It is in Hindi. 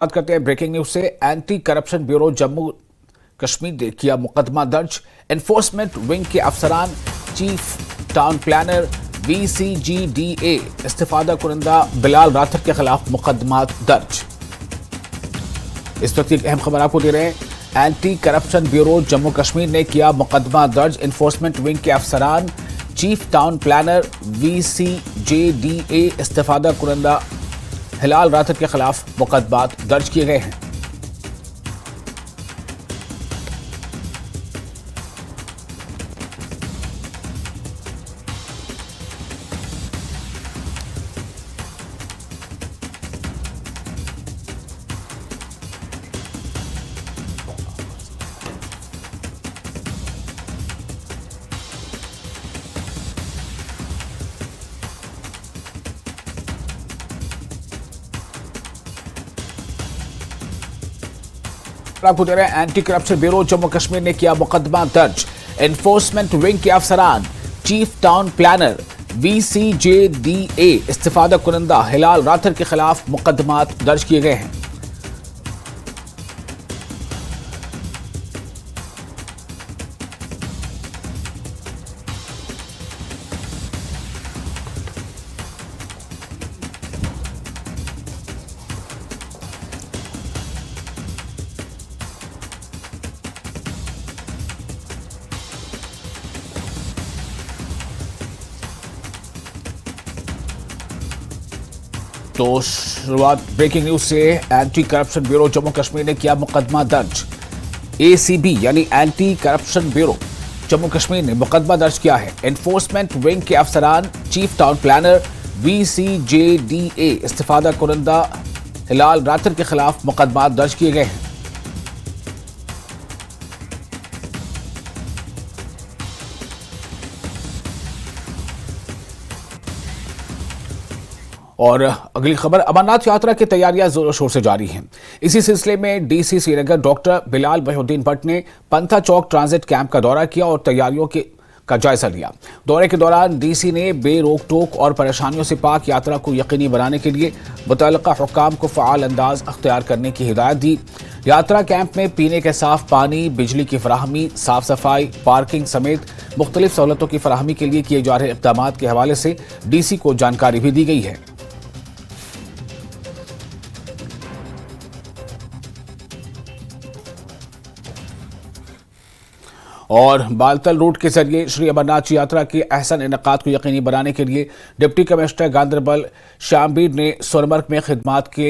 बात करते हैं ब्रेकिंग न्यूज से। Anti corruption bureau Jammu Kashmir ने किया मुकदमा दर्ज। एनफोर्समेंट विंग के अफसरान, चीफ टाउन प्लानर, VCGDA इस्तीफादा कुरिंदा बिलाल राथर के खिलाफ मुकदमा दर्ज। इस वक्त एक अहम खबर आपको दे रहे हैं। Anti corruption bureau Jammu Kashmir ने किया मुकदमा दर्ज। एनफोर्समेंट विंग के अफसरान, चीफ टाउन प्लानर, VCGDA इस्तीफादा कुरिंदा हिलाल राथर के खिलाफ मुकदमा दर्ज किए गए हैं। आपको दे रहे हैं, anti corruption bureau Jammu Kashmir ने किया मुकदमा दर्ज। एनफोर्समेंट विंग के अफसरान, चीफ टाउन प्लानर, VCGDA इस्तीफादा कुरिंदा हिलाल राथर के खिलाफ मुकदमा दर्ज किए गए हैं। तो शुरुआत ब्रेकिंग न्यूज से। Anti corruption bureau Jammu Kashmir ने किया मुकदमा दर्ज। ACB यानी anti corruption bureau Jammu Kashmir ने मुकदमा दर्ज किया है। एनफोर्समेंट विंग के अफसरान, चीफ टाउन प्लानर, VCGDA इस्तीफादा कुरिंदा हिलाल राथर के खिलाफ मुकदमा दर्ज किए गए हैं। और अगली खबर, अमरनाथ यात्रा की तैयारियां जोरों शोर से जारी हैं। इसी सिलसिले में DC श्रीनगर डॉक्टर बिलाल मोहिउद्दीन भट्ट ने पंथा चौक ट्रांजिट कैंप का दौरा किया और तैयारियों का जायजा लिया। दौरे के दौरान DC ने बेरोक टोक और परेशानियों से पाक यात्रा को यकीनी बनाने के लिए मुतल्लिका हुक्काम को फ़आल अंदाज अख्तियार करने की हिदायत दी। यात्रा कैंप में पीने के साफ पानी, बिजली की फराहमी, साफ सफाई, पार्किंग समेत मुख्तलिफ सहूलतों की फराहमी के लिए किए जा रहे इक़दामात के हवाले से DC को जानकारी भी दी गई है। और बालतल रूट के जरिए श्री अमरनाथ यात्रा की अहसन इनकाद को यकीनी बनाने के लिए डिप्टी कमिश्नर गांदरबल शामबीर ने सोनमर्ग में खिदमात के